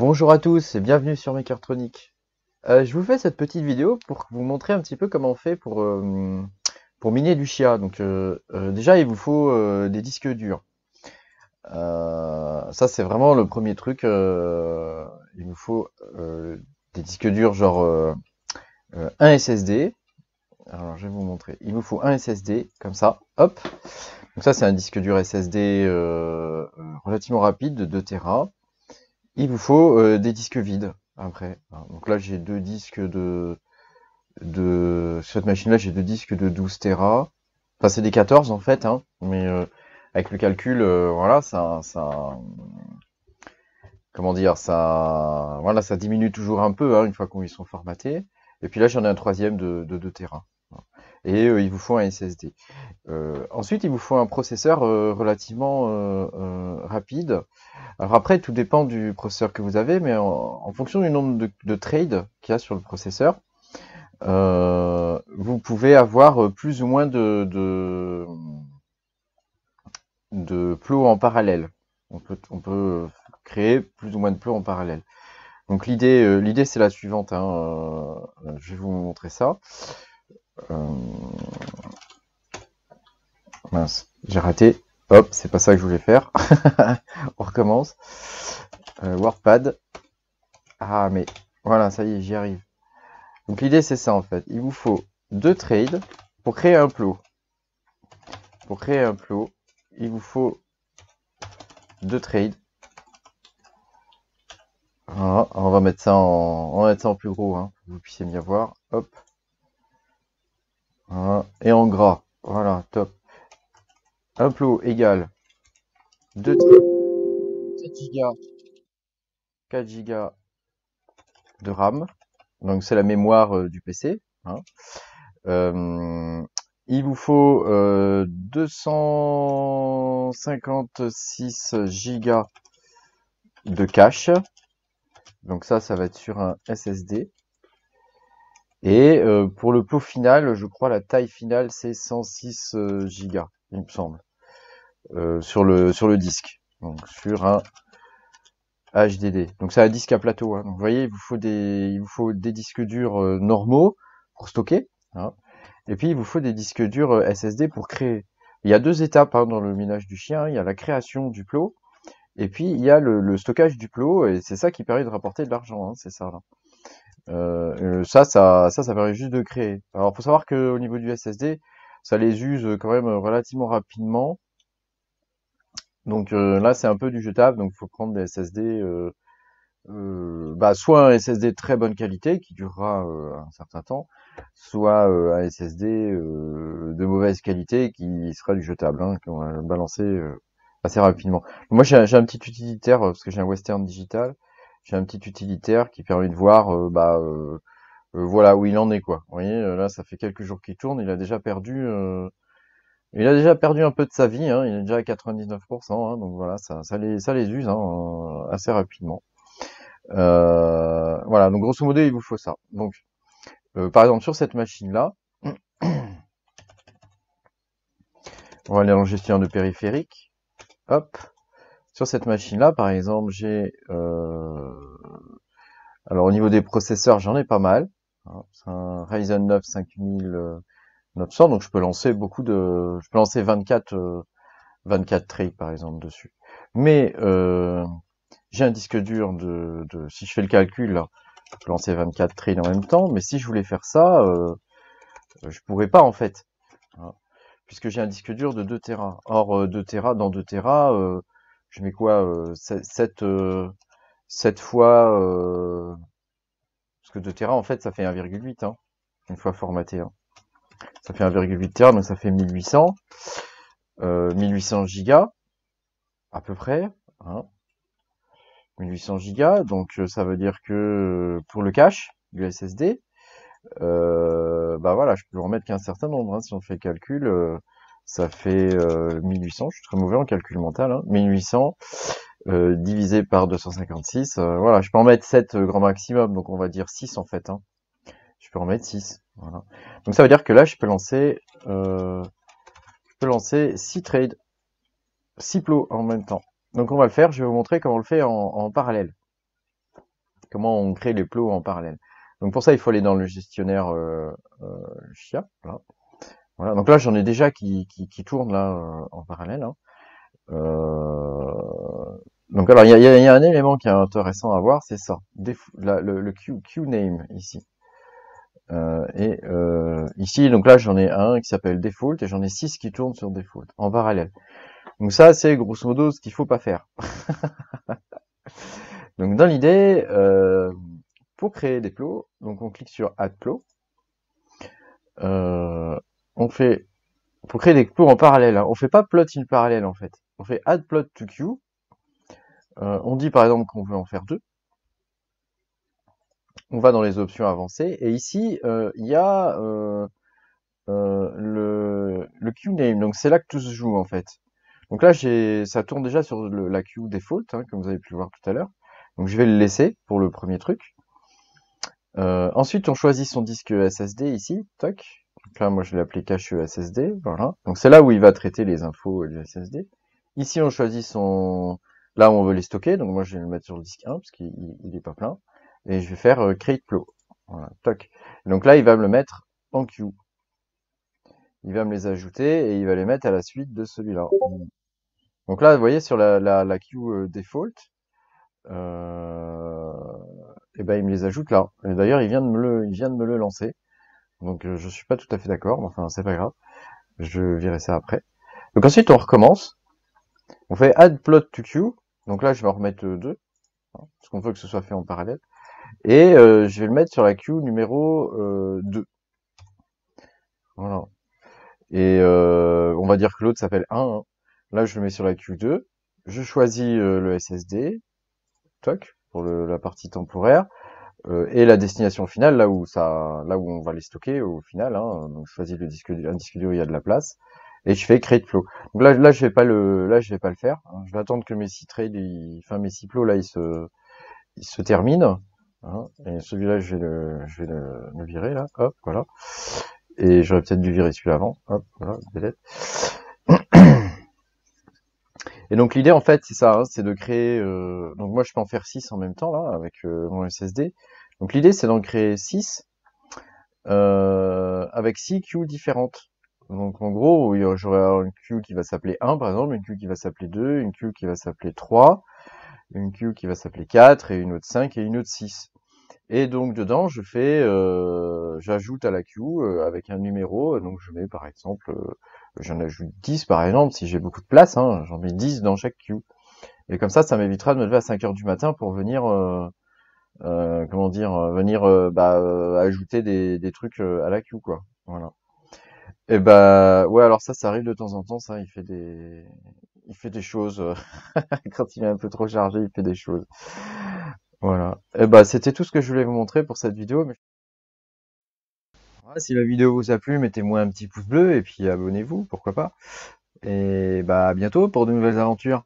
Bonjour à tous et bienvenue sur Makertronic. Je vous fais cette petite vidéo pour vous montrer un petit peu comment on fait pour miner du Chia. Déjà, il vous faut des disques durs. Ça, c'est vraiment le premier truc. Il vous faut des disques durs genre un SSD. Alors, je vais vous montrer. Il vous faut un SSD, comme ça. Hop. Donc ça, c'est un disque dur SSD relativement rapide de 2 Tera. Il vous faut des disques vides après. Donc là, j'ai deux disques sur cette machine-là, j'ai deux disques de 12 Tera. Enfin, c'est des 14 en fait, hein, mais avec le calcul, voilà, comment dire, voilà, ça diminue toujours un peu, hein, une fois qu'ils sont formatés. Et puis là, j'en ai un troisième de 2 Tera. Et il vous faut un SSD. Ensuite, il vous faut un processeur relativement rapide. Alors après, tout dépend du processeur que vous avez, mais en fonction du nombre de trades qu'il y a sur le processeur, vous pouvez avoir plus ou moins de plots en parallèle. On peut créer plus ou moins de plots en parallèle. Donc l'idée c'est la suivante, hein, je vais vous montrer ça. Mince, j'ai raté. Hop, c'est pas ça que je voulais faire. On recommence. WordPad. Ah mais voilà, ça y est, j'y arrive. Donc l'idée c'est ça en fait. Il vous faut deux trades pour créer un plot. Pour créer un plot, il vous faut deux trades. Voilà, on va mettre ça en plus gros, hein, pour que vous puissiez bien voir. Hop. Voilà. Et en gras. Voilà, top. Un plot égale 2 4 Go, 4 Go de RAM. Donc c'est la mémoire du PC. Hein. Il vous faut 256 Go de cache. Donc ça va être sur un SSD. Et pour le plot final, je crois la taille finale c'est 106 Go, il me semble, sur le disque. Donc sur un HDD. Donc c'est un disque à plateau. Hein. Donc vous voyez, il vous faut des disques durs normaux pour stocker. Hein. Et puis il vous faut des disques durs SSD pour créer. Il y a deux étapes hein, dans le minage du chien. Il y a la création du plot. Et puis il y a le stockage du plot. Et c'est ça qui permet de rapporter de l'argent. Hein, c'est ça là. Ça permet juste de créer. Alors, faut savoir que au niveau du SSD, ça les use quand même relativement rapidement. Donc là, c'est un peu du jetable. Donc, il faut prendre des SSD, soit un SSD de très bonne qualité qui durera un certain temps, soit un SSD de mauvaise qualité qui sera du jetable, hein, qu'on va balancer assez rapidement. Moi, j'ai un petit utilitaire parce que j'ai un Western Digital. J'ai un petit utilitaire qui permet de voir voilà où il en est quoi. Vous voyez, là ça fait quelques jours qu'il tourne, il a déjà perdu un peu de sa vie, hein, il est déjà à 99%, hein, donc voilà, ça les use hein, assez rapidement. Voilà, donc grosso modo il vous faut ça. Donc par exemple sur cette machine là, on va aller en gestion de périphérique. Hop, sur cette machine là par exemple j'ai alors au niveau des processeurs j'en ai pas mal. Hein, c'est un Ryzen 9 5900, donc je peux lancer je peux lancer 24 traits par exemple dessus. Mais j'ai un disque dur si je fais le calcul, là, je peux lancer 24 traits en même temps, mais si je voulais faire ça, je pourrais pas en fait, hein, puisque j'ai un disque dur de 2 Tera. Or 2 Tera, dans 2 Tera, je mets quoi 7 fois parce que 2 Tera en fait ça fait 1,8 hein, une fois formaté. Hein. Ça fait 1,8 Tera, donc ça fait 1800. 1800 gigas à peu près, hein, 1800 gigas, donc ça veut dire que pour le cache du SSD, bah voilà, je peux en mettre qu'un certain nombre, hein, si on fait le calcul, ça fait 1800, je suis très mauvais en calcul mental, hein, 1800 divisé par 256, voilà, je peux en mettre 7 grand maximum, donc on va dire 6 en fait, hein. Je peux en mettre 6, voilà. Donc ça veut dire que là, je peux lancer 6 trades, 6 plots en même temps. Donc on va le faire, je vais vous montrer comment on le fait en parallèle. comment on crée les plots en parallèle. Donc pour ça, il faut aller dans le gestionnaire Chia. Voilà. Voilà. Donc là, j'en ai déjà qui tournent là en parallèle. Hein. Donc alors, il y a un élément qui est intéressant à voir, c'est ça, le queue name ici. Ici, donc là, j'en ai un qui s'appelle default et j'en ai 6 qui tournent sur default en parallèle. Donc ça, c'est grosso modo ce qu'il faut pas faire. Donc dans l'idée, pour créer des plots, donc on clique sur Add Plot. On fait, pour créer des plots en parallèle, hein, on fait pas plot in parallèle en fait. On fait Add Plot to Queue. On dit par exemple qu'on veut en faire 2. On va dans les options avancées et ici il y a le queue name. Donc c'est là que tout se joue en fait. Donc là ça tourne déjà sur la queue default, hein, comme vous avez pu le voir tout à l'heure. Donc je vais le laisser pour le premier truc. Ensuite, on choisit son disque SSD ici, toc. Donc là, moi, je l'ai appelé cache SSD, voilà. Donc c'est là où il va traiter les infos du SSD. Ici, on choisit là où on veut les stocker. Donc moi, je vais le mettre sur le disque 1 parce qu'il est pas plein. Et je vais faire create flow. Voilà, toc. Donc là, il va me le mettre en queue. Il va me les ajouter et il va les mettre à la suite de celui-là. Donc là, vous voyez sur la queue default, et ben il me les ajoute là. Et d'ailleurs, il vient de me le lancer. Donc je suis pas tout à fait d'accord, mais enfin c'est pas grave. Je verrai ça après. Donc ensuite on recommence. On fait add plot to queue. Donc là je vais en remettre 2, hein, parce qu'on veut que ce soit fait en parallèle. Et je vais le mettre sur la queue numéro 2. Voilà. Et on va dire que l'autre s'appelle 1. Hein. Là je le mets sur la queue 2. Je choisis le SSD. Toc, pour la partie temporaire. Et la destination finale, là où on va les stocker au final, hein, donc je choisis un disque dur où il y a de la place, et je fais create flow. Donc là je vais pas le faire. Hein, je vais attendre que mes 6 trades, mes 6 plots là, ils se terminent. Hein, et celui-là, je vais le virer là, hop, voilà. Et j'aurais peut-être dû virer celui-là avant, hop, voilà, peut-être. Et donc l'idée en fait c'est ça, hein, c'est de créer. Donc moi je peux en faire 6 en même temps là avec mon SSD. Donc l'idée c'est d'en créer 6 avec 6 queues différentes. Donc en gros j'aurai une queue qui va s'appeler 1 par exemple, une queue qui va s'appeler 2, une queue qui va s'appeler 3, une queue qui va s'appeler 4 et une autre 5 et une autre 6. Et donc dedans je fais, j'ajoute à la queue avec un numéro. Donc je mets par exemple j'en ajoute 10 par exemple, si j'ai beaucoup de place, hein, j'en mets 10 dans chaque queue. Et comme ça m'évitera de me lever à 5 heures du matin pour venir, ajouter des trucs à la queue, quoi. Voilà. Et bah, ouais, alors ça arrive de temps en temps, ça, il fait des choses, quand il est un peu trop chargé, il fait des choses. Voilà. Et bah, c'était tout ce que je voulais vous montrer pour cette vidéo. Voilà, si la vidéo vous a plu, mettez-moi un petit pouce bleu et puis abonnez-vous, pourquoi pas. Et bah à bientôt pour de nouvelles aventures.